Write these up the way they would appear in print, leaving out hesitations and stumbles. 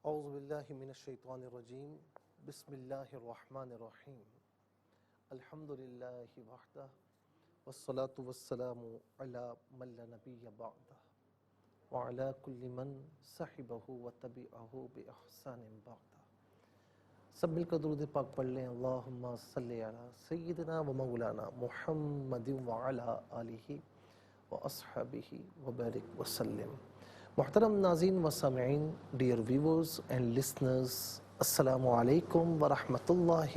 اعوذ باللہ من الشیطان الرجیم بسم اللہ الرحمن الرحیم الحمدللہ وحدہ والصلاة والسلام علی من لا نبی بعدہ وعلی کل من صحبہ وتبعہ بإحسان بعدہ۔ سب مل کر درود پاک پڑھ لیں۔ اللہم صلی علی سیدنا و مولانا محمد وعلی آلہ واصحابہ وبارک وسلم۔ محترم ناظرین و سامعین، ڈیئر ویورز اینڈ لسنرز، السلام علیکم ورحمۃ اللہ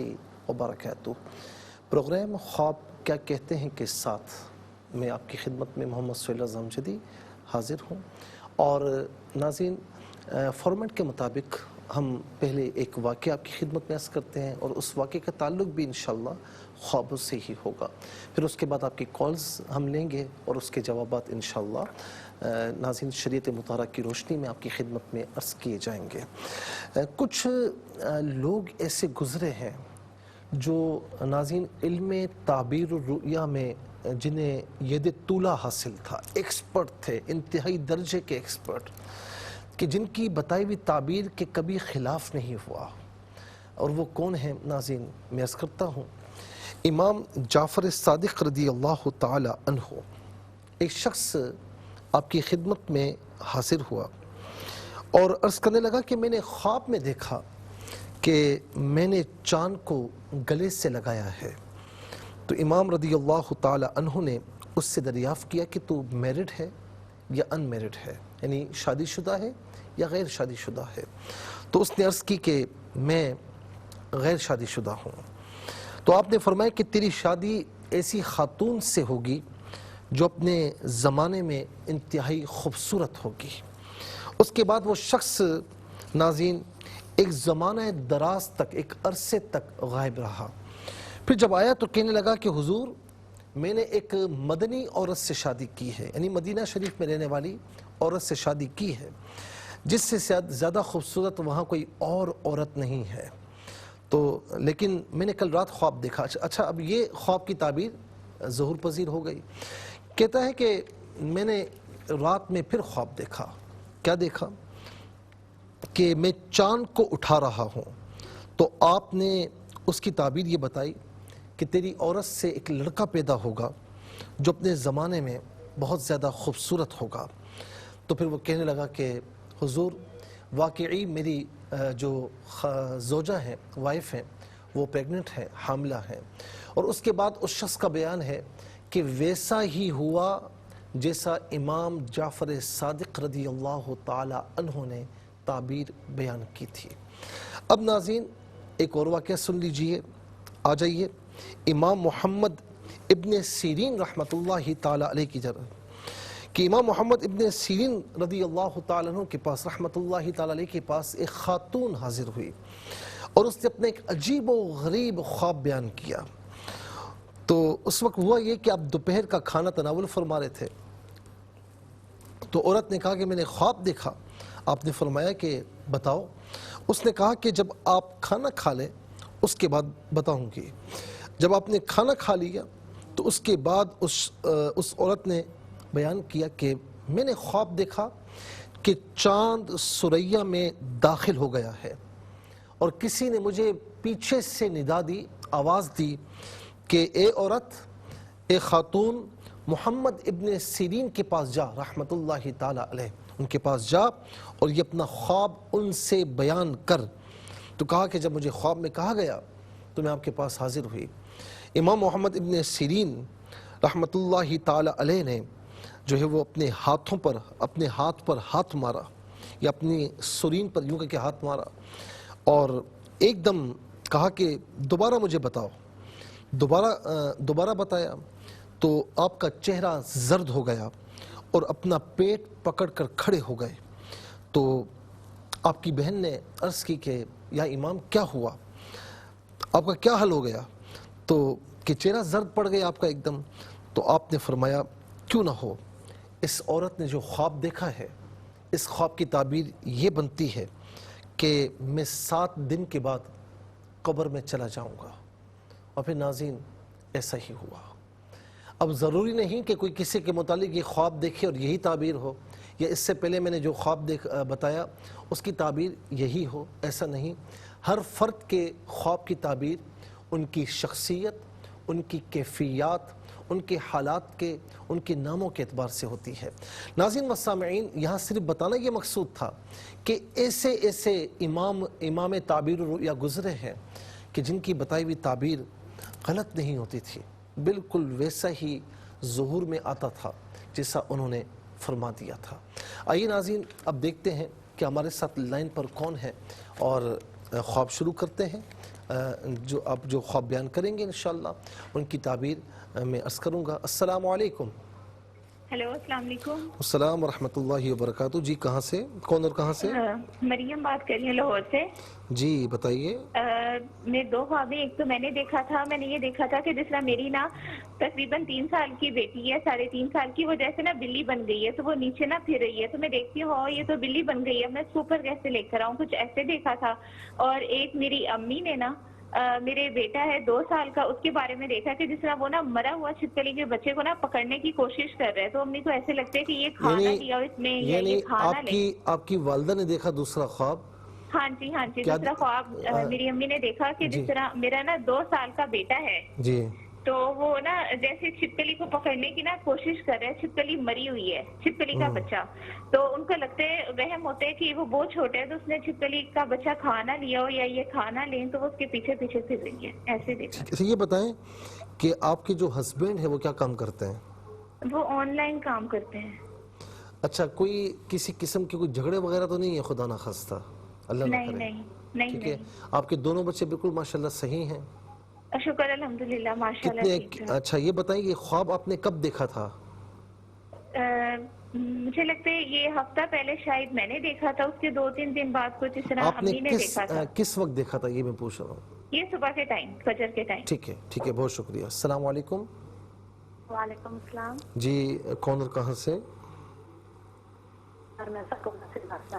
وبرکاتہ۔ پروگرام خواب کیا کہتے ہیں کے ساتھ میں آپ کی خدمت میں محمد سہیل رضا امجدی حاضر ہوں، اور ناظرین فارمیٹ کے مطابق ہم پہلے ایک واقعہ آپ کی خدمت میں عرض کرتے ہیں، اور اس واقعے کا تعلق بھی انشاءاللہ خوابوں سے ہی ہوگا۔ پھر اس کے بعد آپ کی کالز ہم لیں گے اور اس کے جوابات انشاءاللہ ناظرین شریعت مطہرہ کی روشنی میں آپ کی خدمت میں عرض کیے جائیں گے۔ کچھ لوگ ایسے گزرے ہیں جو ناظرین علم تعبیر الرؤیا میں جنہیں ید طولہ حاصل تھا، ایکسپرٹ تھے، انتہائی درجے کے ایکسپرٹ، کہ جن کی بتائی ہوئی تعبیر کے کبھی خلاف نہیں ہوا۔ اور وہ کون ہیں ناظرین؟ میں عرض کرتا ہوں، امام جعفر صادق رضی اللہ تعالی عنہ۔ ایک شخص آپ کی خدمت میں حاضر ہوا اور عرض کرنے لگا کہ میں نے خواب میں دیکھا کہ میں نے چاند کو گلے سے لگایا ہے۔ تو امام رضی اللہ تعالی عنہ نے اس سے دریافت کیا کہ تو میرڈ ہے یا ان میرڈ ہے، یعنی شادی شدہ ہے یا غیر شادی شدہ ہے؟ تو اس نے عرض کی کہ میں غیر شادی شدہ ہوں۔ تو آپ نے فرمایا کہ تیری شادی ایسی خاتون سے ہوگی جو اپنے زمانے میں انتہائی خوبصورت ہوگی۔ اس کے بعد وہ شخص ناظرین ایک زمانہ دراز تک، ایک عرصے تک غائب رہا۔ پھر جب آیا تو کہنے لگا کہ حضور میں نے ایک مدنی عورت سے شادی کی ہے، یعنی مدینہ شریف میں رہنے والی عورت سے شادی کی ہے، جس سے زیادہ خوبصورت وہاں کوئی اور عورت نہیں ہے۔ تو لیکن میں نے کل رات خواب دیکھا۔ اچھا اب یہ خواب کی تعبیر ظہور پذیر ہو گئی۔ کہتا ہے کہ میں نے رات میں پھر خواب دیکھا۔ کیا دیکھا؟ کہ میں چاند کو اٹھا رہا ہوں۔ تو آپ نے اس کی تعبیر یہ بتائی کہ تیری عورت سے ایک لڑکا پیدا ہوگا جو اپنے زمانے میں بہت زیادہ خوبصورت ہوگا۔ تو پھر وہ کہنے لگا کہ حضور واقعی میری جو زوجہ ہیں، وائف ہیں، وہ پریگننٹ ہیں، حاملہ ہیں۔ اور اس کے بعد اس شخص کا بیان ہے کہ ویسا ہی ہوا جیسا امام جعفر صادق رضی اللہ تعالی عنہ نے تعبیر بیان کی تھی۔ اب ناظرین ایک اور واقعہ سن لیجئے، آ جائیے امام محمد ابن سیرین رحمۃ اللہ تعالی علیہ کی جانب، کہ امام محمد ابن سیرین رضی اللہ تعالی عنہ کے پاس رحمۃ اللہ تعالی علیہ کے پاس ایک خاتون حاضر ہوئی، اور اس نے اپنے ایک عجیب و غریب خواب بیان کیا۔ تو اس وقت ہوا یہ کہ آپ دوپہر کا کھانا تناول فرما رہے تھے، تو عورت نے کہا کہ میں نے خواب دیکھا۔ آپ نے فرمایا کہ بتاؤ۔ اس نے کہا کہ جب آپ کھانا کھا لیں اس کے بعد بتاؤں گی۔ جب آپ نے کھانا کھا لیا تو اس کے بعد اس عورت نے بیان کیا کہ میں نے خواب دیکھا کہ چاند ثریا میں داخل ہو گیا ہے، اور کسی نے مجھے پیچھے سے ندا دی، آواز دی کہ اے عورت، اے خاتون، محمد ابن سیرین کے پاس جا رحمت اللہ تعالی علیہ، ان کے پاس جا اور یہ اپنا خواب ان سے بیان کر۔ تو کہا کہ جب مجھے خواب میں کہا گیا تو میں آپ کے پاس حاضر ہوئی۔ امام محمد ابن سیرین رحمت اللہ تعالی علیہ نے جو ہے وہ اپنے ہاتھ پر ہاتھ مارا، یا اپنی سرین پر یوں کہ ہاتھ مارا، اور ایک دم کہا کہ دوبارہ مجھے بتاؤ۔ دوبارہ بتایا تو آپ کا چہرہ زرد ہو گیا اور اپنا پیٹ پکڑ کر کھڑے ہو گئے۔ تو آپ کی بہن نے عرض کی کہ یا امام کیا ہوا، آپ کا کیا حل ہو گیا؟ تو کہ چہرہ زرد پڑ گیا آپ کا ایک دم۔ تو آپ نے فرمایا کیوں نہ ہو، اس عورت نے جو خواب دیکھا ہے، اس خواب کی تعبیر یہ بنتی ہے کہ میں 7 دن کے بعد قبر میں چلا جاؤں گا۔ اور پھر ناظرین ایسا ہی ہوا۔ اب ضروری نہیں کہ کوئی کسی کے متعلق یہ خواب دیکھے اور یہی تعبیر ہو، یا اس سے پہلے میں نے جو خواب بتایا اس کی تعبیر یہی ہو، ایسا نہیں. ہر فرد کے خواب کی تعبیر ان کی شخصیت، ان کی کیفیات، ان کے حالات کے، ان کے ناموں کے اعتبار سے ہوتی ہے. ناظرین و سامعین، یہاں صرف بتانا یہ مقصود تھا کہ ایسے امام تعبیر الرؤیا گزرے ہیں کہ جن کی بتائی ہوئی تعبیر غلط نہیں ہوتی تھی، بالکل ویسا ہی ظہور میں آتا تھا جیسا انہوں نے فرما دیا تھا. آئیے ناظرین، اب دیکھتے ہیں کہ ہمارے ساتھ لائن پر کون ہے اور خواب شروع کرتے ہیں. جو خواب بیان کریں گے انشاءاللہ ان کی تعبیر میں عرض کروں گا. السلام علیکم. ہیلو، السلام علیکم. السلام ورحمۃ اللہ وبرکاتہ. جی کہاں سے، کون اور کہاں سے؟ مریم بات کر رہی ہوں لاہور سے. جی بتائیے. میں دو خوابیں، ایک تو میں نے یہ دیکھا تھا کہ جس طرح میری نا تقریباً 3 سال کی بیٹی ہے، 3.5 سال کی، وہ جیسے نا بلی بن گئی ہے تو وہ نیچے نہ پھر رہی ہے، تو میں دیکھتی ہوں یہ تو بلی بن گئی ہے، میں اس کو اوپر کیسے لے کر آؤں، کچھ ایسے دیکھا تھا. اور ایک میری امی نے نا میرے بیٹا ہے 2 سال کا، اس کے بارے میں دیکھا کہ جس طرح وہ نا مرا ہوا چھپکلی کے بچے کو نا پکڑنے کی کوشش کر رہے ہیں، تو امی کو ایسے لگتا ہے کہ یہ کھانا لیا اس میں یا یہ کھانا لے. آپ کی والدہ نے دیکھا دوسرا خواب؟ ہاں جی دوسرا خواب میری امی نے دیکھا کہ جس طرح میرا نا 2 سال کا بیٹا ہے جی، تو وہ نا جیسے چھپکلی کو پکڑنے کی نا کوشش کر رہے ہیں، چھپکلی مری ہوئی ہے، چھپکلی کا بچہ، تو ان کو لگتے وہم ہوتے ہیں کہ وہ بہت چھوٹا ہے تو اس نے چھپکلی کا بچہ کھانا لیا ہو یا یہ کھانا لیں، تو وہ اس کے پیچھے پیچھے پھر رہی ہے. ایسے دیکھا. یہ بتائیں کہ آپ کے جو ہسبینڈ ہیں وہ کیا کام کرتے ہیں؟ وہ آن لائن کام کرتے ہیں. اچھا، کوئی کسی قسم کے کوئی جھگڑے وغیرہ تو نہیں ہے خدا نخواستہ؟ اللہ نہ کرے. نہیں. ٹھیک ہے. آپ کے دونوں بچے بالکل ماشاءاللہ صحیح ہیں؟ شکر الحمدللہ ماشاءاللہ. اچھا یہ بتائیں یہ خواب آپ نے کب دیکھا تھا؟ مجھے لگتا ہے یہ ہفتہ پہلے شاید میں نے دیکھا تھا، اس کے 2-3 دن بعد کچھ اس طرح امی نے دیکھا تھا. کس وقت دیکھا تھا یہ میں پوچھ رہا ہوں؟ یہ صبح کے ٹائم، فجر کے ٹائم. ٹھیک ہے، بہت شکریہ. السلام علیکم. وعلیکم السلام. جی کون اور کہاں سے؟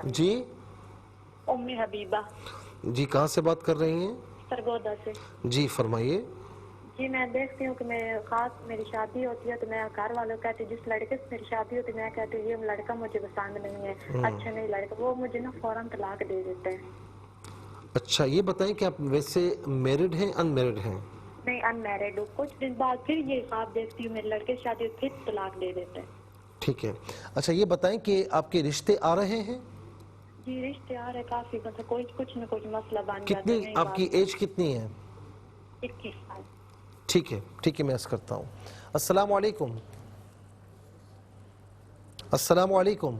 جی امی حبیبہ. جی کہاں سے بات کر رہی ہیں؟ سرگودا سے. جی فرمائیے. جی میں دیکھتی ہوں کہ میری شادی ہوتی ہے تو میں گھر والوں کہتی ہوں، جس لڑکے سے میری شادی ہوتی ہے میں کہتی ہوں یہ لڑکا مجھے پسند نہیں ہے، اچھا نہیں لڑکا، وہ مجھے نا فوراً طلاق دے دیتے ہیں. اچھا یہ بتائیں کہ آپ ویسے میرڈ ہیں ان میرڈ ہیں؟ نہیں ان میرڈ ہوں. کچھ دن بعد پھر یہ خواب دیکھتی ہوں میرے لڑکے سے شادی پھر طلاق دے دیتے ہیں. ٹھیک ہے. اچھا یہ بتائیں کہ آپ کے رشتے آ رہے ہیں؟ جی رشتے آ رہے کافی، بس کچھ نہ کچھ مسئلہ بن جاتا ہے. آپ کی ایج کتنی ہے؟ 21 سال. ٹھیک ہے میں عرض کرتا ہوں. السلام علیکم. السلام علیکم.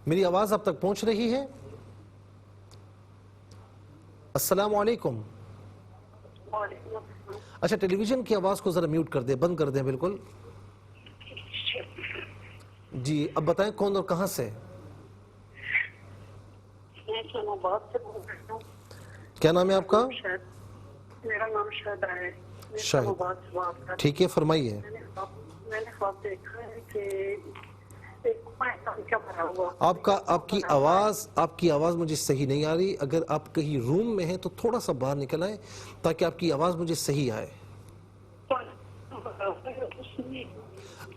میری آواز اب تک پہنچ رہی ہے؟ السلام علیکم. اچھا ٹیلی ویژن کی آواز کو ذرا میوٹ کر دیں، بند کر دیں بالکل. جی اب بتائیں کون اور کہاں سے؟ کیا نام ہے آپ کا؟ میرا نام شاہدہ ہے. شاہد. ٹھیک ہے فرمائیے. میں نے خواب دیکھا ہے کہ آپ کی آواز مجھے صحیح نہیں آ رہی. اگر آپ کہیں روم میں ہیں تو تھوڑا سا باہر نکل آئیں تاکہ آپ کی آواز مجھے صحیح آئے.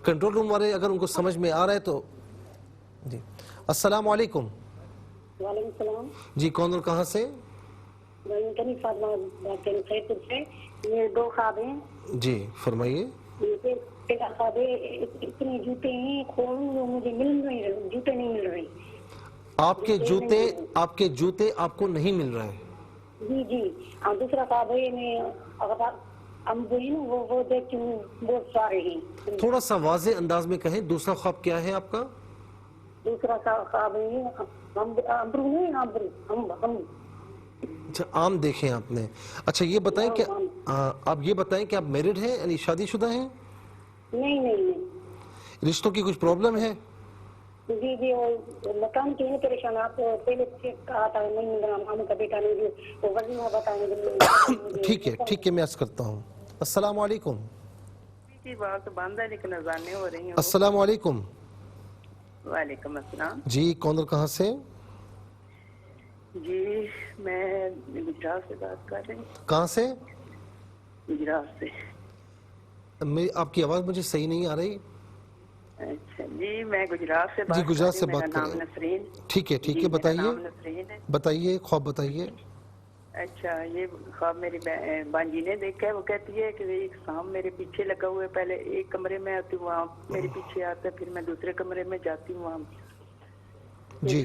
کنٹرول روم والے اگر ان کو سمجھ میں آ رہا ہے تو جی. السلام علیکم. وعلیکم السلام. جی کون اور کہاں سے؟ یہ 2 خواب ہیں. جی فرمائیے. اتنے جوتے ہیں وہ مجھے جوتے نہیں مل رہے. آپ کے جوتے آپ کو نہیں مل رہے؟ جی. اور دوسرا خواب ہے میں وہ دیکھتی ہوں بہت سارے ہیں. تھوڑا سا واضح انداز میں کہیں دوسرا خواب کیا ہے آپ کا؟ دوسرا خواب ہے اچھا آم دیکھیں آپ نے. اچھا یہ بتائیں کہ آپ میرڈ ہیں یعنی شادی شدہ ہیں؟ نہیں. رشتوں کی کچھ پرابلم ہے؟ جی مکان کی پریشان. آپ پہلے کہا تھا نہیں مل رہا، ماموں کا بیٹا نہیں. ٹھیک ہے میں عرض کرتا ہوں. السلام علیکم. جی بات بند ہے لیکن اذانیں ہو رہی ہیں. السلام علیکم. وعلیکم السلام. جی کون اور کہاں سے؟ جی میں گجرات سے بات کر رہی ہوں. کہاں سے؟ گجرات سے. آپ کی آواز مجھے صحیح نہیں آ رہی. اچھا جی، میں گجرات سے بات جی گجرات سے میرا بات کر نام رہے ہیں. نسرین. ٹھیک ہے جی، میرا بتائیے نام نسرین ہے. بتائیے خواب بتائیے. اچھا، یہ خواب میری بانجی نے دیکھا ہے. وہ کہتی ہے کہ ایک سانپ میرے پیچھے لگا ہوا ہے. پہلے ایک کمرے میں آتی ہوں، وہاں میرے پیچھے آتا ہے، پھر میں دوسرے کمرے میں جاتی ہوں، وہاں جی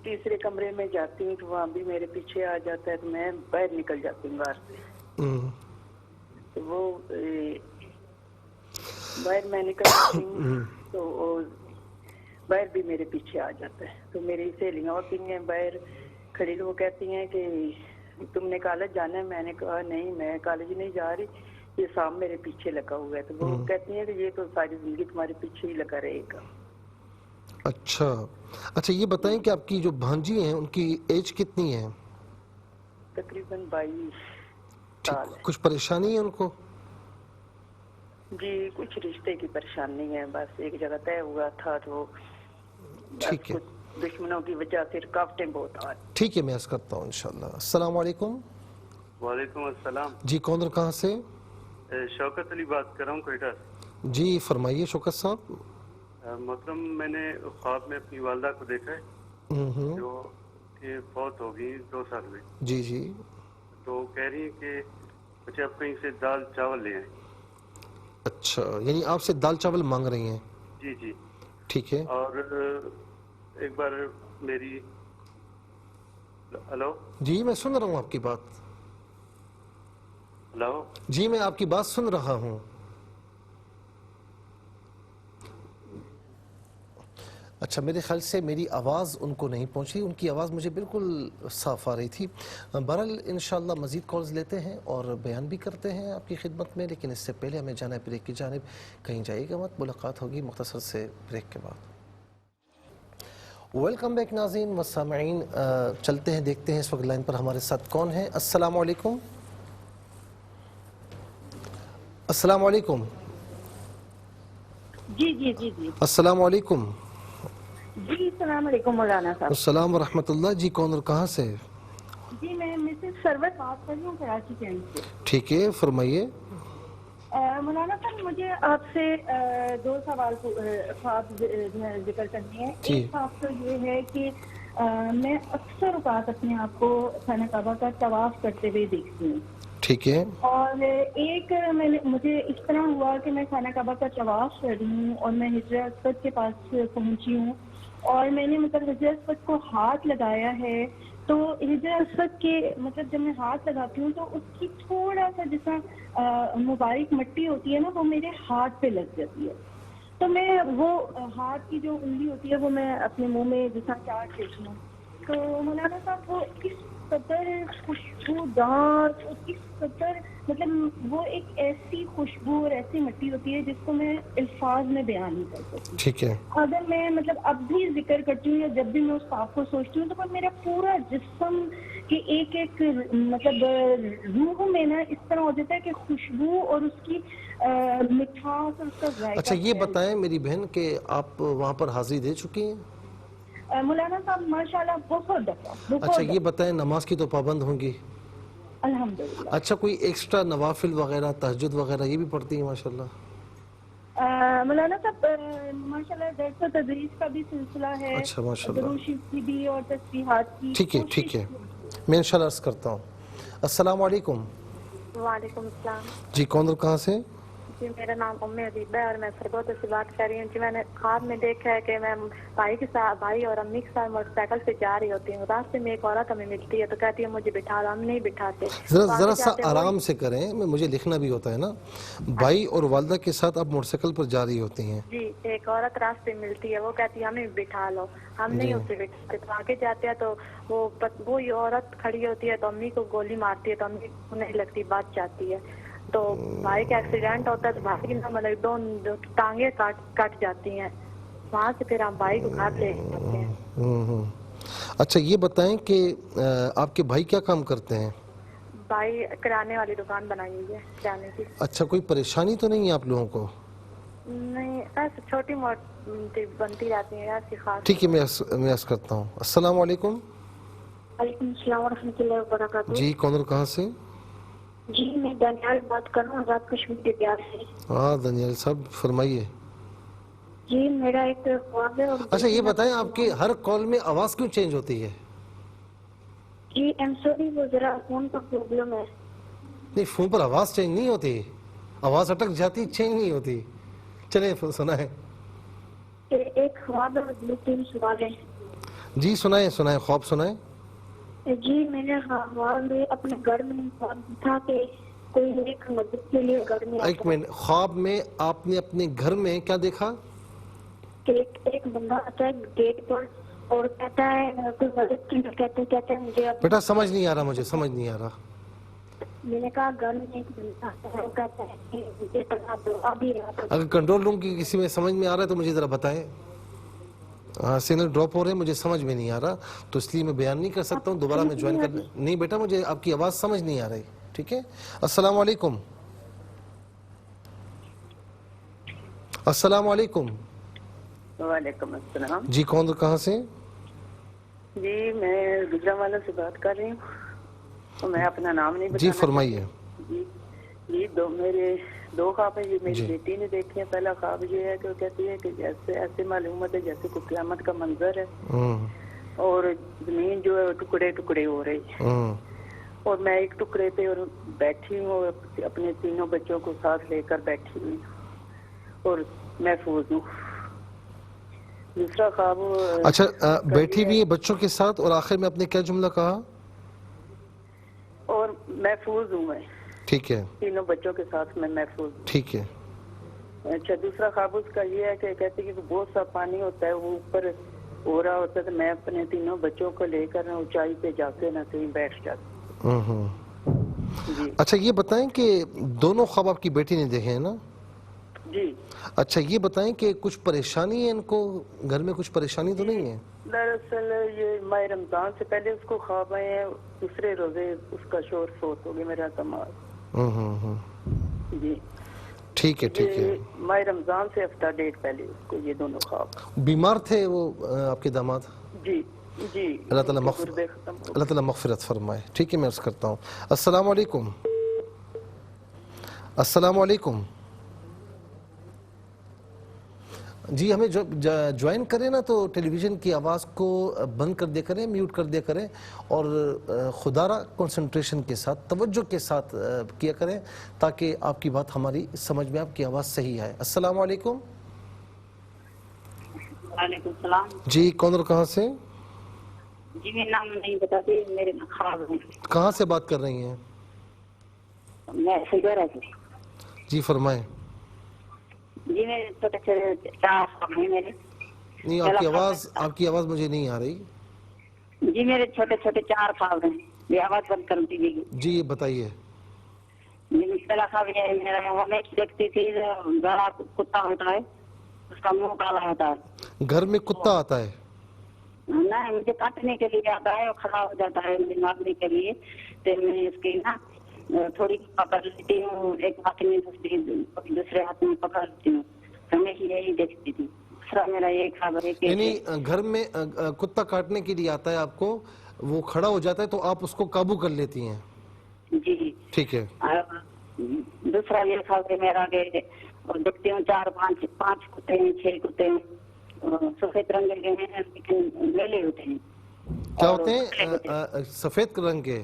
تیسرے کمرے میں جاتی ہوں تو وہاں بھی میرے پیچھے آ جاتا ہے، تو میں باہر نکل جاتی ہوں باہر سے. تو وہ باہر میں نکل جاتی ہوں تو باہر بھی میرے پیچھے آ جاتا ہے. تو میری سہیلیاں ہوتی ہیں باہر کھڑی، وہ کہتی ہیں کہ تم نے کالج جانا ہے. میں نے کہا نہیں، میں کالج نہیں جا رہی، یہ سانپ میرے پیچھے لگا ہوا ہے. تو وہ کہتی ہیں کہ یہ تو ساری زندگی تمہارے پیچھے ہی لگا رہے گا. اچھا یہ بتائیں کہ آپ کی جو بھانجی ہیں ان کی ایج کتنی ہے؟ تقریباً 22 ٹھیک، سال ہے. کچھ پریشانی ہے ان کو؟ جی کچھ رشتے کی پریشانی ہے، بس ایک جگہ طے ہوا تھا تو بس ٹھیک ہے کچھ دشمنوں کی وجہ سے رکاوٹیں بہت آ رہی. ٹھیک ہے، میں عرض کرتا ہوں انشاءاللہ. السلام علیکم. وعلیکم السلام. جی کون اور کہاں سے؟ شوکت علی بات کر رہا ہوں کوئٹہ سے. جی فرمائیے شوکت صاحب. محترم، میں نے خواب میں اپنی والدہ کو دیکھا ہے جو کہ فوت ہو گئی 2 سال میں. جی جی. تو کہہ رہی ہیں کہ مجھے آپ کہیں سے دال چاول لے آئیں. اچھا، یعنی آپ سے دال چاول مانگ رہی ہیں؟ جی جی. ٹھیک ہے. اور ایک بار میری ہلو جی میں سن رہا ہوں آپ کی بات. ہلو جی میں آپ کی بات سن رہا ہوں. اچھا، میرے خیال سے میری آواز ان کو نہیں پہنچی، ان کی آواز مجھے بالکل صاف آ رہی تھی. بہرحال انشاءاللہ مزید کالز لیتے ہیں اور بیان بھی کرتے ہیں آپ کی خدمت میں، لیکن اس سے پہلے ہمیں جانا ہے بریک کی جانب. کہیں جائے گا مت، ملاقات ہوگی مختصر سے بریک کے بعد. ویلکم بیک ناظرین و سامعین. چلتے ہیں دیکھتے ہیں اس وقت لائن پر ہمارے ساتھ کون ہیں. السلام علیکم. السلام علیکم. جی جی جی جی السلام علیکم. جی السلام علیکم مولانا صاحب. السلام ورحمۃ اللہ. جی کون اور کہاں سے؟ جی میں مسز سروت بات کر رہی ہوں کراچی کینٹ سے. ٹھیک ہے فرمائیے. مولانا صاحب مجھے آپ سے 2 سوال خواب ذکر کرنے ہیں. جی. ایک خواب تو یہ ہے کہ میں اکثر اوقات اپنے آپ کو خانہ کعبہ کا طواف کرتے ہوئے دیکھتی ہوں. ٹھیک ہے. اور ایک مجھے اس طرح ہوا کہ میں خانہ کعبہ کا طواف کر رہی ہوں اور میں حجر اسود کے پاس پہنچی ہوں اور میں نے مطلب حجر اسود کو ہاتھ لگایا ہے. تو حجر اسود کے مطلب جب میں ہاتھ لگاتی ہوں تو اس کی تھوڑا سا جیسا مبارک مٹی ہوتی ہے نا، وہ میرے ہاتھ پہ لگ جاتی ہے. تو میں وہ ہاتھ کی جو انگلی ہوتی ہے وہ میں اپنے منہ میں جیسا چاٹ لیتی ہوں. تو مولانا صاحب وہ اس قدر خوشبودار اور اس قدر مطلب وہ ایک ایسی خوشبو اور ایسی مٹی ہوتی ہے جس کو میں الفاظ میں بیان نہیں کر سکتی. ٹھیک ہے. اگر میں مطلب اب بھی ذکر کرتی ہوں یا جب بھی میں اس خواب کو سوچتی ہوں تو میرا پورا جسم کہ ایک ایک مطلب روح میں نا اس طرح ہو جاتا ہے کہ خوشبو اور اس کی مٹھاس اور اس کا ذائقہ. اچھا یہ بتائیں میری بہن کہ آپ وہاں پر حاضری دے چکی ہیں؟ مولانا صاحب ماشاءاللہ بہت دفعہ. اچھا یہ بتائیں نماز کی تو پابند ہوں گی؟ الحمدللہ. اچھا کوئی ایکسٹرا نوافل وغیرہ تہجد وغیرہ یہ بھی پڑھتی ہیں ماشاءاللہ؟ مولانا صاحب ماشاءاللہ درس و تدریس کا بھی سلسلہ ہے. اچھا ماشاءاللہ. درود شریف کی بھی اور تسبیحات کی. ٹھیک ہے ٹھیک ہے، میں انشاءاللہ عرض کرتا ہوں. السلام علیکم. وعلیکم السلام. جی کون اور کہاں سے؟ جی میرا نام ام حبیب ہے اور میں سرگودا سے بات کر رہی ہوں. جی میں نے خواب میں دیکھا ہے کہ میں بھائی اور امی کے ساتھ موٹر سائیکل سے جا رہی ہوتی ہوں. راستے میں ایک عورت ہمیں ملتی ہے تو کہتی ہے مجھے بٹھا دو. ہم نہیں بٹھاتے. ذرا سا آرام سے کریں، مجھے لکھنا بھی ہوتا ہے نا. بھائی اور والدہ کے ساتھ آپ موٹر سائیکل پر جا رہی ہوتی ہیں. جی ایک عورت راستے میں ملتی ہے، وہ کہتی ہے ہمیں بٹھا لو. ہم نہیں اسے بٹھاتے. تو آگے جاتے ہیں تو وہی عورت کھڑی ہوتی ہے تو امی کو گولی مارتی ہے تو امی کو نہیں لگتی، بات جاتی ہے. تو بھائی کا ایکسیڈنٹ ہوتا ہے تو بھائی کی مطلب 2 ٹانگیں کٹ جاتی ہیں. وہاں سے پھر ہم بھائی کو گھر لے جاتے ہیں. اچھا یہ بتائیں کہ آپ کے بھائی کیا کام کرتے ہیں؟ بھائی کرانے والی دکان بنائی ہوئی ہے کرانے کی. اچھا کوئی پریشانی تو نہیں ہے آپ لوگوں کو؟ نہیں ایسے چھوٹی موٹی بنتی رہتی ہیں ایسی خاص. ٹھیک ہے میں عرض کرتا ہوں. السلام علیکم. وعلیکم السلام ورحمۃ اللہ وبرکاتہ. جی کون اور کہاں سے؟ جی میں دانیال بات کر رہا ہوں آزاد کشمیر کے پیار سے. ہاں دانیال صاحب فرمائیے. جی میرا ایک خواب ہے اور اچھا یہ بتائیں آپ کی ہر کال میں آواز کیوں چینج ہوتی ہے؟ جی ایم سوری وہ ذرا فون کا پرابلم ہے. نہیں فون پر آواز چینج نہیں ہوتی، آواز اٹک جاتی، چینج نہیں ہوتی. چلیں سنائیں. ایک خواب ہے اور 2-3 سوال ہیں. جی سنائیں خواب سنائیں. جی میں نے خواب میں اپنے گھر میں خواب تھا کہ کوئی ایک مدد کے لیے گھر میں ایک منٹ، خواب میں آپ نے اپنے گھر میں کیا دیکھا؟ کہ ایک بندہ آتا ہے گیٹ پر اور کہتا ہے کوئی مدد کے لیے، کہتے ہیں مجھے بیٹا سمجھ نہیں آ رہا، مجھے سمجھ نہیں آ رہا. میں نے کہا گھر میں ایک بندہ آتا ہے وہ کہتا ہے کہ مجھے پڑھا دو. ابھی رات اگر کنٹرول روم کی کسی میں سمجھ میں آ رہا ہے تو مجھے ذرا بتائیں. سگنل ڈراپ ہو رہے ہیں، مجھے سمجھ میں نہیں آ رہا تو اس لیے میں بیان نہیں کر سکتا ہوں. دوبارہ میں جوائن کر نہیں بیٹا مجھے آپ کی آواز سمجھ نہیں آ رہی. ٹھیک ہے. السلام علیکم. السلام علیکم. وعلیکم السلام. جی کون اور کہاں سے؟ جی میں گجرانوالہ سے بات کر رہی ہوں اور میں اپنا نام نہیں بتانا. جی فرمائیے. جی میرے 2 خواب ہیں. یہ میری بیٹی نے دیکھے ہیں. پہلا خواب یہ ہے کہ وہ کہتی ہے کہ جیسے ایسے معلوم ہوتا ہے جیسے کوئی قیامت کا منظر ہے اور زمین جو ہے ٹکڑے ٹکڑے ہو رہی ہے اور میں ایک ٹکڑے پہ اور بیٹھی ہوں اور اپنے 3 بچوں کو ساتھ لے کر بیٹھی ہوئی اور محفوظ ہوں. دوسرا خواب اچھا بیٹھی بھی ہے بچوں کے ساتھ اور آخر میں آپ نے کیا جملہ کہا؟ اور محفوظ ہوں میں. ٹھیک ہے. 3 بچوں کے ساتھ میں محفوظ ہوں. ٹھیک ہے. اچھا دوسرا خواب اس کا یہ ہے کہ کہتے ہیں کہ بہت سا پانی ہوتا ہے وہ اوپر ہو رہا ہوتا ہے تو میں اپنے 3 بچوں کو لے کر اونچائی پہ جا کے نہ کہیں بیٹھ جاتی. جی اچھا یہ بتائیں کہ دونوں خواب آپ کی بیٹی نے دیکھے ہیں نا؟ جی. اچھا یہ بتائیں کہ کچھ پریشانی ہے ان کو گھر میں؟ کچھ پریشانی تو نہیں ہے؟ دراصل یہ ماہ رمضان سے پہلے اس کو خواب آئے ہیں. دوسرے روزے اس کا شور فوت ہو گیا میرا دماغ. جی ٹھیک ہے. ٹھیک ہے. ماہ رمضان سے ہفتہ ڈیڑھ پہلے اس کو یہ دونوں خواب. بیمار تھے وہ آپ کے داماد؟ جی جی. اللہ تعالیٰ مغفرت فرمائے. ٹھیک ہے میں عرض کرتا ہوں. السلام علیکم. السلام علیکم. جی ہمیں جوائن کریں نا تو ٹیلی ویژن کی آواز کو بند کر دیا کریں، میوٹ کر دیا کریں اور خدا را کنسنٹریشن کے ساتھ توجہ کے ساتھ کیا کریں تاکہ آپ کی بات ہماری سمجھ میں آپ کی آواز صحیح آئے. السلام علیکم. وعلیکم السلام. جی کون اور کہاں سے؟ جی میں نام نہیں بتاتی، میرے خواب ہیں. کہاں سے بات کر رہی ہیں؟ میں سلگرا سے. جی فرمائیں. جی میرے چھوٹے چھوٹے 4 خواب ہیں میرے. نہیں آپ کی آواز مجھے نہیں آ رہی. جی میرے چھوٹے چھوٹے 4 خواب ہیں. یہ آواز بند کر دیجیے. جی یہ بتائیے. جی پہلا خواب یہ ہے میرا میں دیکھتی تھی بڑا کتا ہوتا ہے، اس کا منہ کالا ہوتا ہے. گھر میں کتا آتا ہے؟ نہیں مجھے کاٹنے کے لیے آتا ہے اور کھڑا ہو جاتا ہے مجھے مارنے کے لیے. تو میں اس کی نا تھوڑی پکڑ لیتی ہوں، ایک ہاتھ میں دوسرے ہاتھ میں پکڑ لیتی ہوں. ہمیں یہی دیکھتی تھی. دوسرا میرا یہ خبر ہے کہ یعنی گھر میں کتا کاٹنے کے لیے آتا ہے آپ کو، وہ کھڑا ہو جاتا ہے تو آپ اس کو قابو کر لیتی ہیں؟ جی ٹھیک ہے. دوسرا یہ خبر ہے میرا کہ دیکھتی ہوں 4-5 کتے ہیں، 6 کتے ہیں، سفید رنگ کے ہیں لیکن میلے ہوتے ہیں. کیا ہوتے ہیں؟ سفید رنگ کے.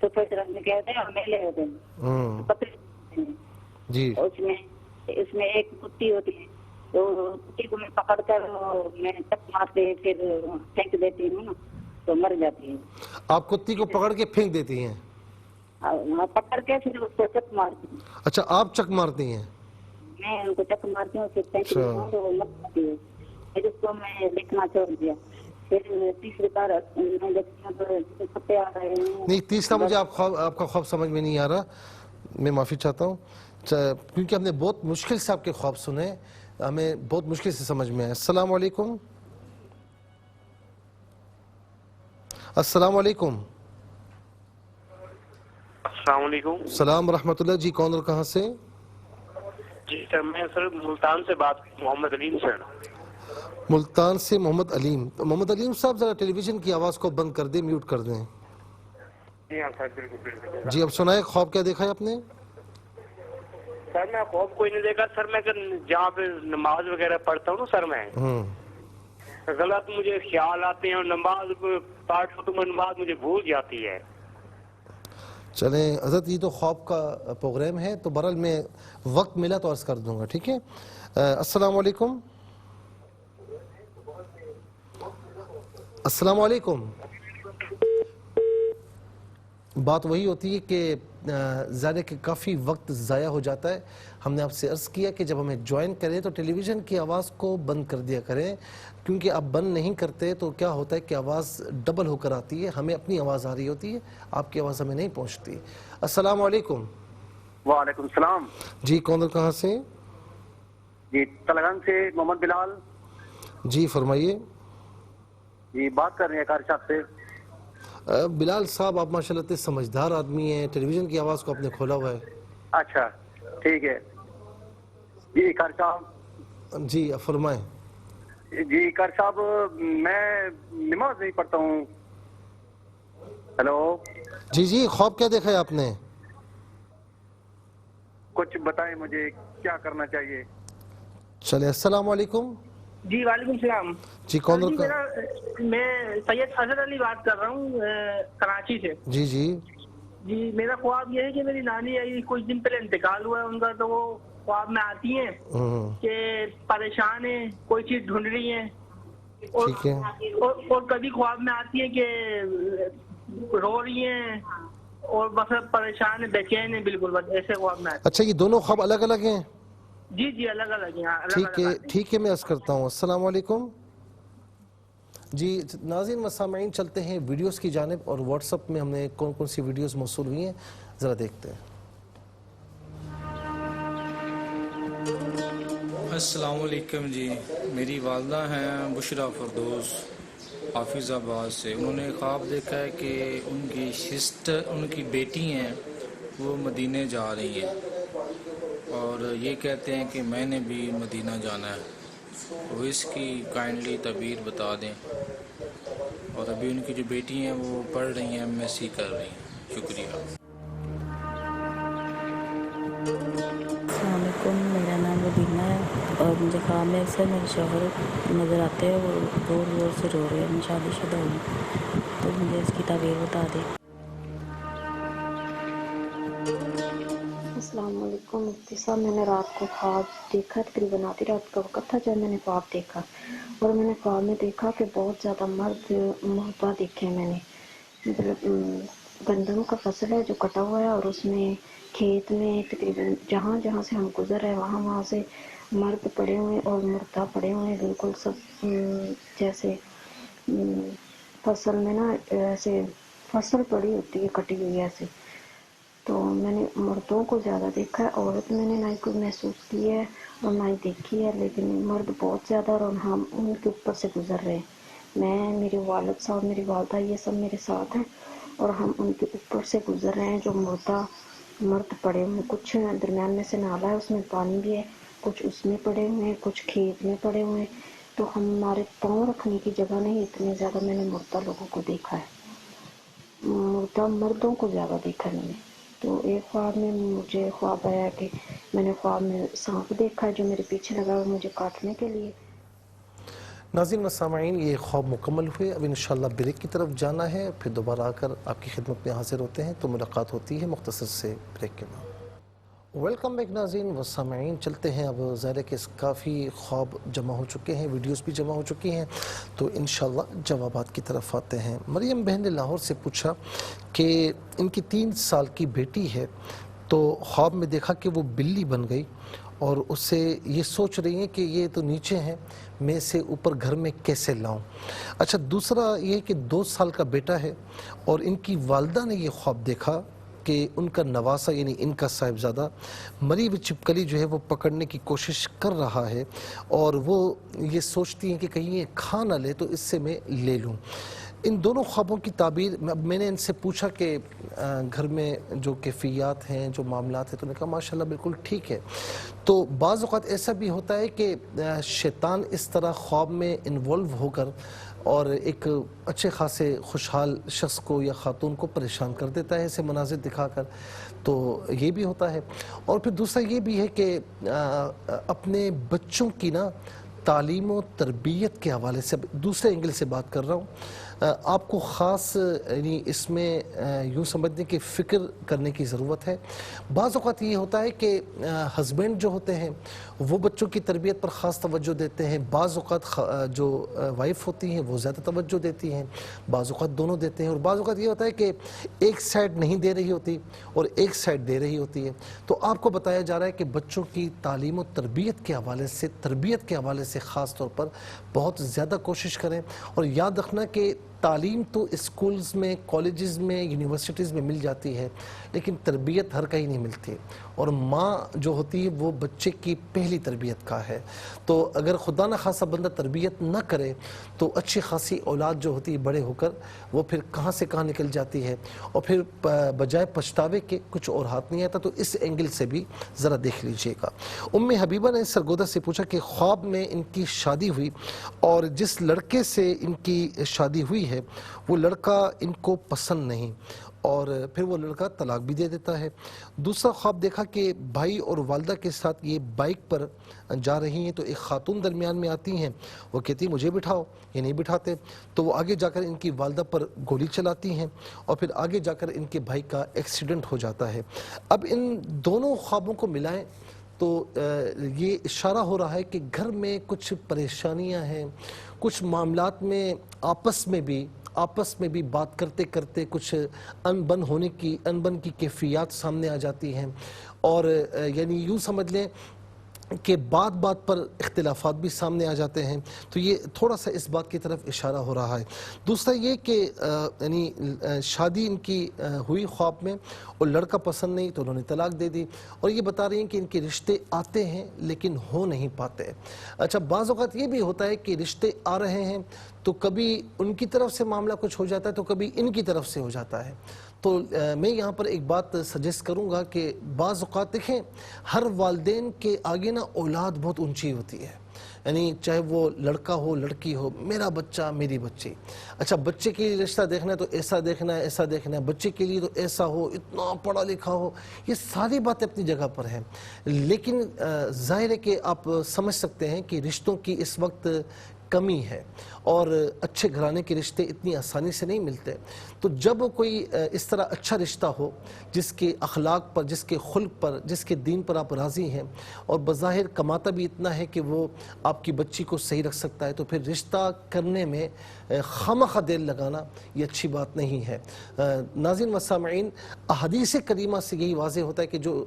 سفید رنگ کے ہوتے ہیں اور میلے ہوتے ہیں. جی اس میں ایک کتی ہوتی ہے تو کتی کو میں پکڑ کر میں چک مارتے پھر پھینک دیتی ہوں نا تو مر جاتی ہے. آپ کتی کو پکڑ کے پھینک دیتی ہیں؟ پکڑ کے پھر اس کو چک مارتی ہوں. اچھا آپ چک مارتی ہیں؟ میں ان کو چک مارتی ہوں پھر پھینک دیتی ہوں تو وہ مر جاتی ہے. پھر اس کو میں دیکھنا چھوڑ دیا. پھر تیسری بار میں دیکھتی ہوں تو کتے آ رہے ہیں. نہیں تیسرا مجھے آپ کا خواب سمجھ میں نہیں آ رہا، میں معافی چاہتا ہوں کیونکہ ہم نے بہت مشکل سے آپ کے خواب سنے، ہمیں بہت مشکل سے سمجھ میں آئے. السلام علیکم. السلام علیکم. السلام علیکم. السلام ورحمۃ اللہ. جی کون اور کہاں سے؟ جی سر میں ملتان سے بات محمد علیم سر. ملتان سے محمد علیم. محمد علیم صاحب ذرا ٹیلی ویژن کی آواز کو بند کر دیں، میوٹ کر دیں. جی ہاں سر بالکل. جی اب سنائیں خواب کیا دیکھا ہے آپ نے؟ سر میں خواب کوئی نہیں دیکھا سر. میں جہاں پہ نماز وغیرہ پڑھتا ہوں نا سر, میں غلط مجھے خیال آتے ہیں اور نماز پڑھتا تو نماز مجھے بھول جاتی ہے. چلیں حضرت, یہ تو خواب کا پروگرام ہے, تو برحال میں وقت ملا تو عرض کر دوں گا, ٹھیک ہے. السلام علیکم. السلام علیکم. بات وہی ہوتی ہے کہ ظاہر کہ کافی وقت ضائع ہو جاتا ہے. ہم نے آپ سے عرض کیا کہ جب ہمیں جوائن کریں تو ٹیلی ویژن کی آواز کو بند کر دیا کریں, کیونکہ آپ بند نہیں کرتے تو کیا ہوتا ہے کہ آواز ڈبل ہو کر آتی ہے, ہمیں اپنی آواز آ رہی ہوتی ہے, آپ کی آواز ہمیں نہیں پہنچتی. السلام علیکم. وعلیکم السلام. جی کون کہاں سے؟ جی تلگن سے محمد بلال. جی فرمائیے. جی بات کر رہے ہیں قاری صاحب سے. بلال صاحب آپ ماشاءاللہ اتنے سمجھدار آدمی ہیں, ٹیلی ویژن کی آواز کو آپ نے کھولا ہوا ہے. اچھا ٹھیک ہے. جی قاری صاحب. جی فرمائیں. جی قاری صاحب میں نماز نہیں پڑھتا ہوں. ہیلو. جی جی, خواب کیا دیکھا ہے آپ نے؟ کچھ بتائیں مجھے کیا کرنا چاہیے. چلے السلام علیکم. جی وعلیکم السلام. جی کون جی میں سید اظہر علی بات کر رہا ہوں کراچی سے. جی جی جی میرا خواب یہ ہے کہ میری نانی آئی کچھ دن پہلے انتقال ہوا ہے ان کا, تو وہ خواب میں آتی ہیں کہ پریشان ہیں, کوئی چیز ڈھونڈ رہی ہیں, اور کبھی خواب میں آتی ہیں کہ رو رہی ہیں اور بس پریشان ہیں, بے چین ہیں بالکل, بس ایسے خواب میں آتی ہیں. اچھا یہ دونوں خواب الگ الگ ہیں؟ جی جی الگ الگ ہیں. ٹھیک ہے میں عرض کرتا ہوں. السلام علیکم. جی ناظرین و سامعین, چلتے ہیں ویڈیوز کی جانب, اور واٹس اپ میں ہم نے کون کون سی ویڈیوز موصول ہوئی ہیں ذرا دیکھتے ہیں. السلام علیکم. جی میری والدہ ہیں بشرا فردوس حافظ آباد سے. انہوں نے خواب دیکھا ہے کہ ان کی سسٹر, ان کی بیٹی ہیں, وہ مدینے جا رہی ہیں اور یہ کہتے ہیں کہ میں نے بھی مدینہ جانا ہے, وہ اس کی کائنڈلی تعبیر بتا دیں. اور ابھی ان کی جو بیٹی ہیں وہ پڑھ رہی ہیں, MSc کر رہی ہیں. شکریہ. السلام علیکم. میرا نام مدینہ ہے اور مجھے خواب میں اکثر میرے شوہر نظر آتے ہیں, وہ زور زور سے رو رہے ہیں. میں شادی شدہ ہوں, تو مجھے اس کی تعبیر بتا دیں. السلام علیکم مفتی صاحب. میں نے رات کو خواب دیکھا, تقریباً آدھی رات کا وقت تھا جب میں نے خواب دیکھا, اور میں نے خواب میں دیکھا کہ بہت زیادہ مرد محبت دیکھے میں نے. مطلب گندم کا فصل ہے جو کٹا ہوا ہے, اور اس میں کھیت میں تقریباً جہاں جہاں سے ہم گزر رہے ہیں وہاں وہاں سے مرد پڑے ہوئے اور مردہ پڑے ہوئے ہیں, بالکل سب جیسے فصل میں نا ایسے فصل پڑی ہوتی ہے کٹی ہوئی ایسے. تو میں نے مردوں کو زیادہ دیکھا ہے, عورت میں نے نہ ہی کوئی محسوس کی ہے اور نہ ہی دیکھی ہے, لیکن مرد بہت زیادہ, اور ہم ان کے اوپر سے گزر رہے ہیں. میں, میرے والد صاحب, میری والدہ, یہ سب میرے ساتھ ہیں, اور ہم ان کے اوپر سے گزر رہے ہیں. جو مردہ مرد پڑے ہوئے, کچھ درمیان میں سے نالا ہے, اس میں پانی بھی ہے, کچھ اس میں پڑے ہوئے ہیں, کچھ کھیت میں پڑے ہوئے ہیں. تو ہمارے پاؤں رکھنے کی جگہ نہیں, اتنے زیادہ میں نے مردہ لوگوں کو دیکھا ہے. مردہ مردوں کو زیادہ دیکھا میں نے. تو ایک خواب میں مجھے خواب آیا کہ میں نے خواب میں سانپ دیکھا جو میرے پیچھے لگا ہوا مجھے کاٹنے کے لیے. ناظرین و سامعین, یہ خواب مکمل ہوئے. اب انشاءاللہ بریک کی طرف جانا ہے, پھر دوبارہ آ کر آپ کی خدمت میں حاضر ہوتے ہیں. تو ملاقات ہوتی ہے مختصر سے بریک کے بعد. ویلکم بیک ناظرین و سامعین, چلتے ہیں. اب ظاہر ہے کہ کافی خواب جمع ہو چکے ہیں, ویڈیوز بھی جمع ہو چکی ہیں, تو انشاءاللہ جوابات کی طرف آتے ہیں. مریم بہن نے لاہور سے پوچھا کہ ان کی 3 سال کی بیٹی ہے, تو خواب میں دیکھا کہ وہ بلی بن گئی, اور اس سے یہ سوچ رہی ہیں کہ یہ تو نیچے ہیں, میں اسے اوپر گھر میں کیسے لاؤں. اچھا دوسرا یہ کہ 2 سال کا بیٹا ہے, اور ان کی والدہ نے یہ خواب دیکھا کہ ان کا نواسا یعنی ان کا صاحبزادہ مری ہوئی چھپکلی جو ہے وہ پکڑنے کی کوشش کر رہا ہے, اور وہ یہ سوچتی ہیں کہ کہیں یہ کھا نہ لے تو اس سے میں لے لوں. ان دونوں خوابوں کی تعبیر میں نے ان سے پوچھا کہ گھر میں جو کیفیات ہیں، جو معاملات ہیں، تو نے کہا ماشاءاللہ بالکل ٹھیک ہے. تو بعض اوقات ایسا بھی ہوتا ہے کہ شیطان اس طرح خواب میں انوالو ہو کر اور ایک اچھے خاصے خوشحال شخص کو یا خاتون کو پریشان کر دیتا ہے ایسے مناظر دکھا کر. تو یہ بھی ہوتا ہے. اور پھر دوسرا یہ بھی ہے کہ اپنے بچوں کی نا تعلیم و تربیت کے حوالے سے دوسرے اینگل سے بات کر رہا ہوں. آپ کو خاص یعنی اس میں یوں سمجھنے کی فکر کرنے کی ضرورت ہے. بعض اوقات یہ ہوتا ہے کہ ہسبینڈ جو ہوتے ہیں وہ بچوں کی تربیت پر خاص توجہ دیتے ہیں. بعض اوقات جو وائف ہوتی ہیں وہ زیادہ توجہ دیتی ہیں. بعض اوقات دونوں دیتے ہیں. اور بعض اوقات یہ ہوتا ہے کہ ایک سائڈ نہیں دے رہی ہوتی اور ایک سائڈ دے رہی ہوتی ہے. تو آپ کو بتایا جا رہا ہے کہ بچوں کی تعلیم و تربیت کے حوالے سے خاص طور پر بہت زیادہ کوشش کریں. اور یاد رکھنا کہ تعلیم تو اسکولز میں، کالجز میں، یونیورسٹیز میں مل جاتی ہے، لیکن تربیت ہر کہیں نہیں ملتی. اور ماں جو ہوتی ہے وہ بچے کی پہلی تربیت کا ہے. تو اگر خدا نہ خاصا بندہ تربیت نہ کرے تو اچھی خاصی اولاد جو ہوتی ہے بڑے ہو کر وہ پھر کہاں سے کہاں نکل جاتی ہے، اور پھر بجائے پچھتاوے کے کچھ اور ہاتھ نہیں آتا. تو اس اینگل سے بھی ذرا دیکھ لیجئے گا. ام حبیبہ نے سرگودہ سے پوچھا کہ خواب میں ان کی شادی ہوئی اور جس لڑکے سے ان کی شادی ہوئی ہے وہ لڑکا ان کو پسند نہیں اور پھر وہ لڑکا طلاق بھی دے دیتا ہے. دوسرا خواب دیکھا کہ بھائی اور والدہ کے ساتھ یہ بائک پر جا رہی ہیں تو ایک خاتون درمیان میں آتی ہیں. وہ کہتی ہیں مجھے بٹھاؤ، یہ نہیں بٹھاتے. تو وہ آگے جا کر ان کی والدہ پر گولی چلاتی ہیں اور پھر آگے جا کر ان کے بھائی کا ایکسیڈنٹ ہو جاتا ہے. اب ان دونوں خوابوں کو ملائیں تو یہ اشارہ ہو رہا ہے کہ گھر میں کچھ پریشانیاں ہیں، کچھ معاملات میں آپس میں بھی بات کرتے کرتے کچھ انبن کی کیفیات سامنے آ جاتی ہیں. اور یعنی یوں سمجھ لیں کہ بات پر اختلافات بھی سامنے آ جاتے ہیں. تو یہ تھوڑا سا اس بات کی طرف اشارہ ہو رہا ہے. دوسرا یہ کہ یعنی شادی ان کی ہوئی خواب میں اور لڑکا پسند نہیں تو انہوں نے طلاق دے دی. اور یہ بتا رہی ہیں کہ ان کے رشتے آتے ہیں لیکن ہو نہیں پاتے. اچھا بعض اوقات یہ بھی ہوتا ہے کہ رشتے آ رہے ہیں تو کبھی ان کی طرف سے معاملہ کچھ ہو جاتا ہے تو کبھی ان کی طرف سے ہو جاتا ہے. تو میں یہاں پر ایک بات سجیسٹ کروں گا کہ بعض اوقات دیکھیں ہر والدین کے آگے نا اولاد بہت اونچی ہوتی ہے. یعنی چاہے وہ لڑکا ہو لڑکی ہو، میرا بچہ میری بچی. اچھا بچے کے لیے رشتہ دیکھنا ہے تو ایسا دیکھنا ہے، ایسا دیکھنا ہے. بچے کے لیے تو ایسا ہو، اتنا پڑھا لکھا ہو. یہ ساری باتیں اپنی جگہ پر ہیں، لیکن ظاہر ہے کہ آپ سمجھ سکتے ہیں کہ رشتوں کی اس وقت کمی ہے اور اچھے گھرانے کے رشتے اتنی آسانی سے نہیں ملتے. تو جب کوئی اس طرح اچھا رشتہ ہو جس کے اخلاق پر، جس کے خلق پر، جس کے دین پر آپ راضی ہیں اور بظاہر کماتا بھی اتنا ہے کہ وہ آپ کی بچی کو صحیح رکھ سکتا ہے، تو پھر رشتہ کرنے میں خامخواہ دیر لگانا یہ اچھی بات نہیں ہے. ناظرین و سامعین، احادیث کریمہ سے یہی واضح ہوتا ہے کہ جو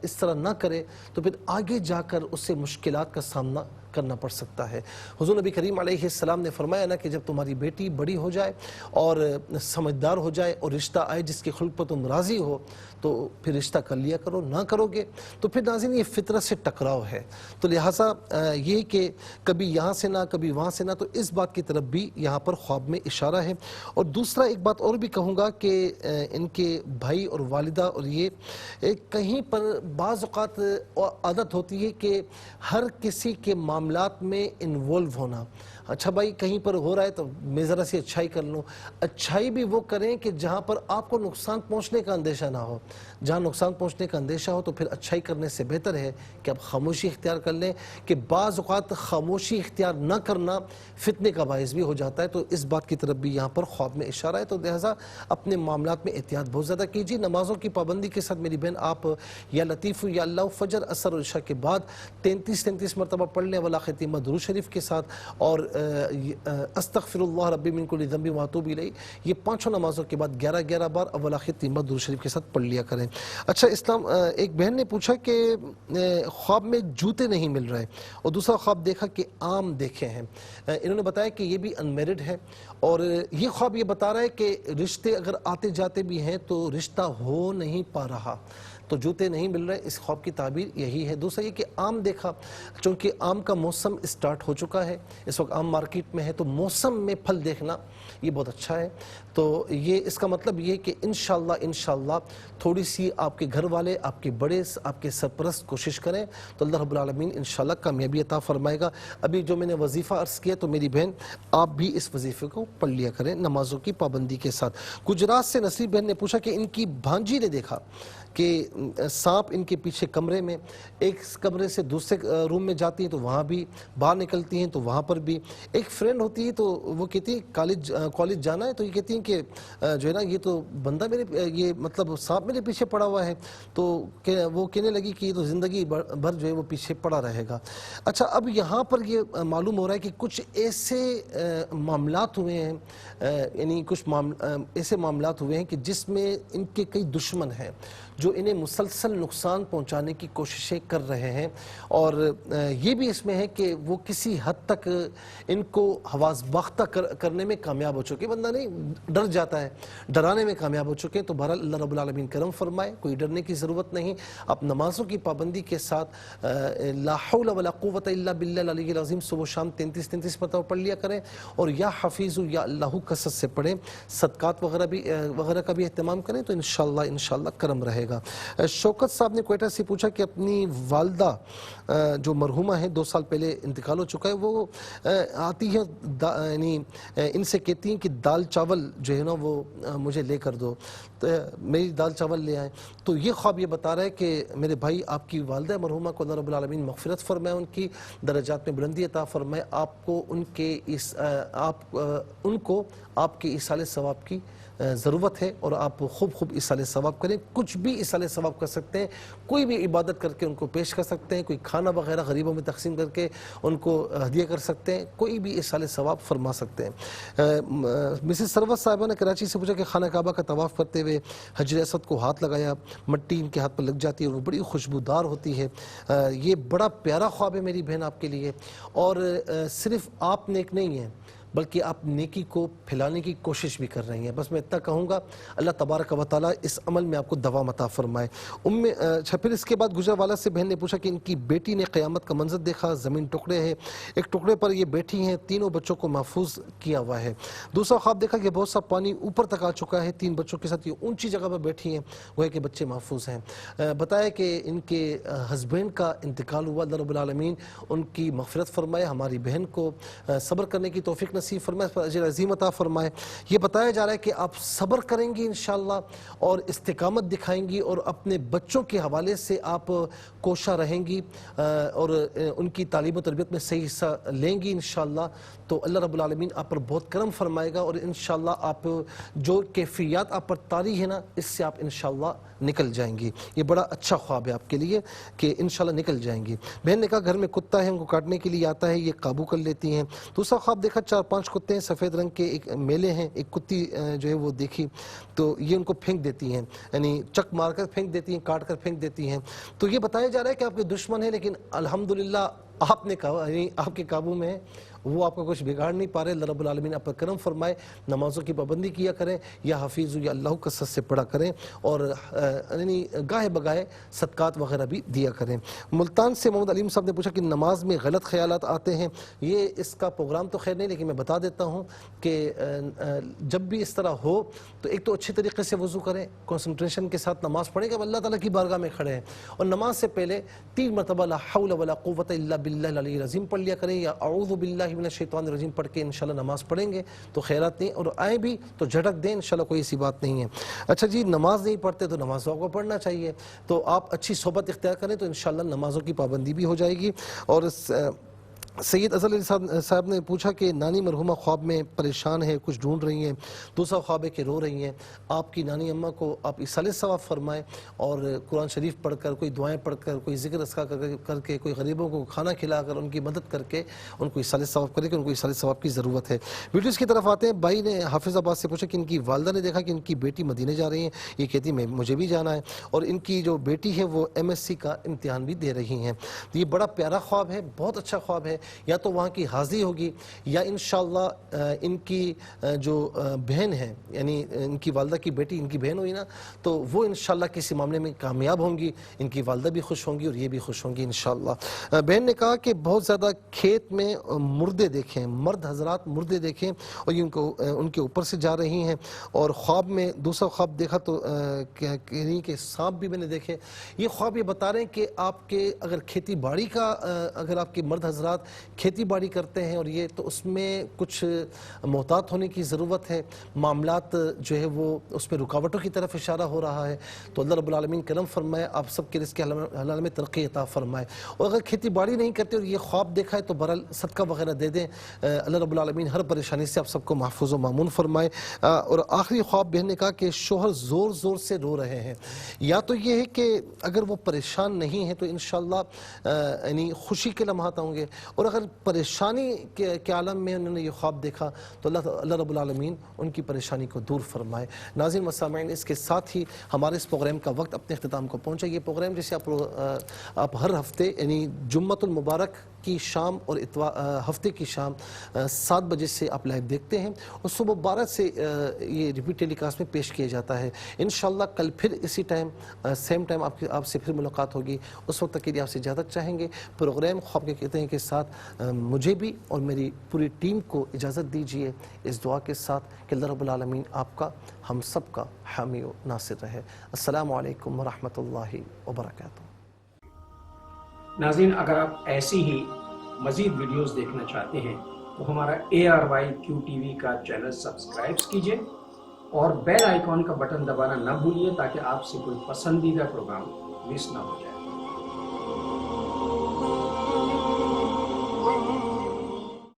اس طرح نہ کرے تو پھر آگے جا کر اس سے مشکلات کا سامنا کرنا پڑ سکتا ہے. حضور نبی کریم علیہ السلام نے فرمایا نا کہ جب تمہاری بیٹی بڑی ہو جائے اور سمجھدار ہو جائے اور رشتہ آئے جس کی خلق پر تم راضی ہو تو پھر رشتہ کر لیا کرو. نہ کرو گے تو پھر ناظرین یہ فطرت سے ٹکراؤ ہے. تو لہٰذا یہ کہ کبھی یہاں سے نہ کبھی وہاں سے نہ، تو اس بات کی طرف بھی یہاں پر خواب میں اشارہ ہے. اور دوسرا ایک بات اور بھی کہوں گا کہ ان کے بھائی اور والدہ اور یہ کہیں پر بعض اوقات عادت ہوتی ہے کہ ہر کسی کے معاملات میں انوالو ہونا. اچھا بھائی کہیں پر ہو رہا ہے تو میں ذرا سی اچھائی کر لوں. اچھائی بھی وہ کریں کہ جہاں پر آپ کو نقصان پہنچنے کا اندیشہ نہ ہو. جہاں نقصان پہنچنے کا اندیشہ ہو تو پھر اچھائی کرنے سے بہتر ہے کہ آپ خاموشی اختیار کر لیں. کہ بعض اوقات خاموشی اختیار نہ کرنا فتنے کا باعث بھی ہو جاتا ہے. تو اس بات کی طرف بھی یہاں پر خواب میں اشارہ ہے. تو لہٰذا اپنے معاملات میں احتیاط بہت زیادہ کیجیے. نمازوں کی پابندی کے ساتھ میری بہن آپ یا لطیف یا اللہ فجر اثر اور عشاء کے بعد 33 مرتبہ پڑھ لیں ولا ختیمہ درود شریف کے ساتھ، اور استغفر اللہ ربی من کل ذنب واتوب الیہ یہ پانچوں نمازوں کے بعد 11 بار اولا ختیمہ درود شریف کے ساتھ پڑھ لیا کریں. اچھا اسلام ایک بہن نے پوچھا کہ خواب میں جوتے نہیں مل رہے اور دوسرا خواب دیکھا کہ آم دیکھے ہیں. انہوں نے بتایا کہ یہ بھی انمیرڈ ہے اور یہ خواب یہ بتا رہا ہے کہ رشتے اگر آتے جاتے بھی ہیں تو رشتہ ہو نہیں پا رہا. تو جوتے نہیں مل رہے، اس خواب کی تعبیر یہی ہے۔ دوسرا یہ کہ آم دیکھا، چونکہ آم کا موسم اسٹارٹ ہو چکا ہے، اس وقت آم مارکیٹ میں ہے، تو موسم میں پھل دیکھنا یہ بہت اچھا ہے۔ تو یہ اس کا مطلب یہ ہے کہ انشاءاللہ تھوڑی سی آپ کے گھر والے، آپ کے بڑے، آپ کے سرپرست کوشش کریں تو اللہ رب العالمین انشاءاللہ کامیابی عطا فرمائے گا۔ ابھی جو میں نے وظیفہ عرض کیا تو میری بہن آپ بھی اس وظیفے کو پڑھ لیا کریں نمازوں کی پابندی کے ساتھ۔ گجرات سے نصیب بہن نے پوچھا کہ ان کی بھانجی نے دیکھا کہ سانپ ان کے پیچھے کمرے میں، ایک کمرے سے دوسرے روم میں جاتی ہیں تو وہاں بھی، باہر نکلتی ہیں تو وہاں پر بھی۔ ایک فرینڈ ہوتی ہے تو وہ کہتی ہے کالج جانا ہے، تو یہ کہتی ہیں کہ جو ہے نا یہ تو بندہ یہ مطلب سانپ میرے پیچھے پڑا ہوا ہے، تو وہ کہنے لگی کہ یہ تو زندگی بھر جو ہے وہ پیچھے پڑا رہے گا۔ اچھا، اب یہاں پر یہ معلوم ہو رہا ہے کہ کچھ ایسے معاملات ہوئے ہیں، یعنی کچھ ایسے معاملات ہوئے ہیں کہ جس میں ان کے کئی دشمن ہیں جو انہیں مسلسل نقصان پہنچانے کی کوششیں کر رہے ہیں، اور یہ بھی اس میں ہے کہ وہ کسی حد تک ان کو حواس باختہ کرنے میں کامیاب ہو چکے، بندہ نہیں ڈر جاتا ہے، ڈرانے میں کامیاب ہو چکے ہیں۔ تو بہرحال اللہ رب العالمین کرم فرمائے، کوئی ڈرنے کی ضرورت نہیں، آپ نمازوں کی پابندی کے ساتھ لا حول ولا قوت الا باللہ العلی العظیم صبح و شام 33 مرتبہ پڑھ لیا کریں، اور یا حفیظ یا اللہ کثرت سے پڑھیں، صدقات وغیرہ کا بھی اہتمام کریں تو انشاءاللہ کرم رہے گا۔ شوکت صاحب نے کوئٹہ سے پوچھا کہ اپنی والدہ جو مرحومہ ہیں 2 سال پہلے انتقال ہو چکا ہے، وہ آتی ہے یعنی ان سے کہتی ہیں کہ دال چاول جو ہے نا وہ مجھے لے کر دو، تو میری دال چاول لے آئیں۔ تو یہ خواب یہ بتا رہا ہے کہ میرے بھائی آپ کی والدہ مرحومہ کو اللہ رب العالمین مغفرت فرمائے، ان کی درجات میں بلندی عطا فرمائے، آپ کو آپ کے ایصال ثواب کی ضرورت ہے، اور آپ خوب ایصال ثواب کریں، کچھ بھی ایصال ثواب کر سکتے ہیں، کوئی بھی عبادت کر کے ان کو پیش کر سکتے ہیں، کوئی کھانا وغیرہ غریبوں میں تقسیم کر کے ان کو ہدیہ کر سکتے ہیں، کوئی بھی ایصال ثواب فرما سکتے ہیں۔ مسز سروت صاحبہ نے کراچی سے پوچھا کہ خانہ کعبہ کا طواف کرتے ہوئے حجر اسود کو ہاتھ لگایا، مٹی ان کے ہاتھ پر لگ جاتی ہے اور وہ بڑی خوشبودار ہوتی ہے، یہ بڑا پیارا خواب ہے میری بہن آپ کے لیے، اور صرف آپ نیک نہیں ہیں بلکہ آپ نیکی کو پھیلانے کی کوشش بھی کر رہی ہیں۔ بس میں اتنا کہوں گا اللہ تبارک و تعالیٰ اس عمل میں آپ کو دوام عطا فرمائے۔ پھر اس کے بعد گجرانوالہ سے بہن نے پوچھا کہ ان کی بیٹی نے قیامت کا منظر دیکھا، زمین ٹکڑے ہے، ایک ٹکڑے پر یہ بیٹھی ہیں، تینوں بچوں کو محفوظ کیا ہوا ہے۔ دوسرا خواب دیکھا کہ بہت سا پانی اوپر تک آ چکا ہے، 3 بچوں کے ساتھ یہ اونچی جگہ پر بیٹھی ہیں، وہ ہے کہ بچے محفوظ ہیں۔ بتایا کہ ان کے ہسبینڈ کا انتقال ہوا، اللہ رب العالمین ان کی مغفرت فرمائے، ہماری بہن کو صبر کرنے کی توفیق نصیب فرمائے، اس پر اجر عظیم عطا فرمائے۔ یہ بتایا جا رہا ہے کہ آپ صبر کریں گی انشاءاللہ اور استقامت دکھائیں گی، اور اپنے بچوں کے حوالے سے آپ کوشاں رہیں گی اور ان کی تعلیم و تربیت میں صحیح حصہ لیں گی انشاءاللہ، تو اللہ رب العالمین آپ پر بہت کرم فرمائے گا، اور انشاءاللہ آپ جو کیفیات آپ پر طاری ہے نا، اس سے آپ انشاءاللہ نکل جائیں گی۔ یہ بڑا اچھا خواب ہے آپ کے لیے کہ انشاءاللہ نکل جائیں گی۔ بہن نے کہا گھر میں کتا ہے، ان کو کاٹنے کے لیے آتا ہے، یہ قابو کر لیتی ہیں۔ دوسرا خواب دیکھا 4-5 کتے ہیں، سفید رنگ کے، ایک میلے ہیں، ایک کتی جو ہے وہ دیکھی تو یہ ان کو پھینک دیتی ہیں، یعنی چک مار کر پھینک دیتی ہیں، کاٹ کر پھینک دیتی ہیں۔ تو یہ بتایا جا رہا ہے کہ آپ کے دشمن ہیں، لیکن الحمدللہ آپ نے کہا یعنی آپ کے قابو میں ہے، وہ آپ کو کچھ بگاڑ نہیں پا رہے۔ اللہ رب العالمین آپ پر کرم فرمائے، نمازوں کی پابندی کیا کریں، یا حفیظ یا اللہ کثرت سے پڑھا کریں، اور یعنی گاہے بگاہے صدقات وغیرہ بھی دیا کریں۔ ملتان سے محمد علیم صاحب نے پوچھا کہ نماز میں غلط خیالات آتے ہیں، یہ اس کا پروگرام تو خیر نہیں، لیکن میں بتا دیتا ہوں کہ جب بھی اس طرح ہو تو ایک تو اچھے طریقے سے وضو کریں، کنسنٹریشن کے ساتھ نماز پڑھیں کہ اب اللہ تعالیٰ کی بارگاہ میں کھڑے ہیں، اور نماز سے پہلے 3 مرتبہ لا حول ولا قوت الا باللہ العلی العظیم پڑھ لیا کریں، یا اعوذ باللہ من الشیطان الرجیم پڑھ کے انشاءاللہ نماز پڑھیں گے تو خیرات نہیں، اور آئیں بھی تو جھٹک دیں انشاءاللہ، کوئی ایسی بات نہیں ہے۔ اچھا جی، نماز نہیں پڑھتے تو نماز کو پڑھنا چاہیے، تو آپ اچھی صحبت اختیار کریں تو انشاءاللہ نمازوں کی پابندی بھی ہو جائے گی۔ اور سید اضل علی صاحب نے پوچھا کہ نانی مرحومہ خواب میں پریشان ہے، کچھ ڈھونڈ رہی ہیں، دوسرا خواب ہے کہ رو رہی ہیں، آپ کی نانی اماں کو آپ ایصال ثواب فرمائیں، اور قرآن شریف پڑھ کر، کوئی دعائیں پڑھ کر، کوئی ذکر اذکار کر کے، کوئی غریبوں کو کھانا کھلا کر ان کی مدد کر کے ان کو ایصال ثواب کرے کہ ان کو ایصال ثواب کی ضرورت ہے۔ ویڈیوز کی طرف آتے ہیں، بھائی نے حافظ آباد سے پوچھا کہ ان کی والدہ نے دیکھا کہ ان کی بیٹی مدینے جا رہی ہیں، یہ کہتی مجھے بھی جانا ہے، اور ان کی جو بیٹی ہے وہ MSc کا امتحان بھی دے رہی ہیں۔ یہ بڑا پیارا خواب ہے، بہت اچھا خواب ہے، یا تو وہاں کی حاضری ہوگی یا انشاءاللہ ان کی جو بہن ہے یعنی ان کی والدہ کی بیٹی ان کی بہن ہوئی نا تو وہ انشاءاللہ کسی معاملے میں کامیاب ہوں گی, ان کی والدہ بھی خوش ہوں گی اور یہ بھی خوش ہوں گی انشاءاللہ. بہن نے کہا کہ بہت زیادہ کھیت میں مردے دیکھیں, مرد حضرات مردے دیکھیں اور یہ ان کے اوپر سے جا رہی ہیں, اور خواب میں دوسرا خواب دیکھا تو کہ سانپ بھی میں نے دیکھے. یہ خواب یہ بتا رہے ہیں کہ آپ کے اگر کھیتی باڑی کا اگر آپ کے مرد حضرات کھیتی باڑی کرتے ہیں اور یہ تو اس میں کچھ محتاط ہونے کی ضرورت ہے, معاملات جو ہے وہ اس میں رکاوٹوں کی طرف اشارہ ہو رہا ہے. تو اللہ رب العالمین کرم فرمائے, آپ سب کے رزق حلال میں ترقی عطا فرمائے. اور اگر کھیتی باڑی نہیں کرتے اور یہ خواب دیکھا ہے تو بہرحال صدقہ وغیرہ دے دیں, اللہ رب العالمین ہر پریشانی سے آپ سب کو محفوظ و مامون فرمائے. اور آخری خواب بہن نے کہا کہ شوہر زور زور سے رو رہے ہیں, یا تو یہ ہے کہ اگر وہ پریشان نہیں ہے تو انشاءاللہ یعنی خوشی کے لمحات ہوں گے, اور اگر پریشانی کے عالم میں انہوں نے یہ خواب دیکھا تو اللہ رب العالمین ان کی پریشانی کو دور فرمائے. ناظرین و سامعین, اس کے ساتھ ہی ہمارے اس پروگرام کا وقت اپنے اختتام کو پہنچا. یہ پروگرام جیسے آپ ہر ہفتے یعنی جمعۃ المبارک کی شام اور ہفتے کی شام 7 بجے سے آپ لائیو دیکھتے ہیں, اور صبح 12 سے یہ ریپیٹ ٹیلی کاسٹ میں پیش کیا جاتا ہے. انشاءاللہ کل پھر اسی ٹائم سیم ٹائم آپ سے پھر ملاقات ہوگی. اس وقت تک کے لیے آپ سے اجازت چاہیں گے. پروگرام خواب کے کہتے ہیں کے ساتھ مجھے بھی اور میری پوری ٹیم کو اجازت دیجیے اس دعا کے ساتھ کہ اللہ رب العالمین آپ کا ہم سب کا حامی و ناصر رہے. السلام علیکم ورحمۃ اللہ وبرکاتہ. ناظرین, اگر آپ ایسی ہی مزید ویڈیوز دیکھنا چاہتے ہیں تو ہمارا ARYQ TV کا چینل سبسکرائب کیجئے اور بیل آئیکن کا بٹن دبانا نہ بھولیے تاکہ آپ سے کوئی پسندیدہ پروگرام مس نہ ہو جائے.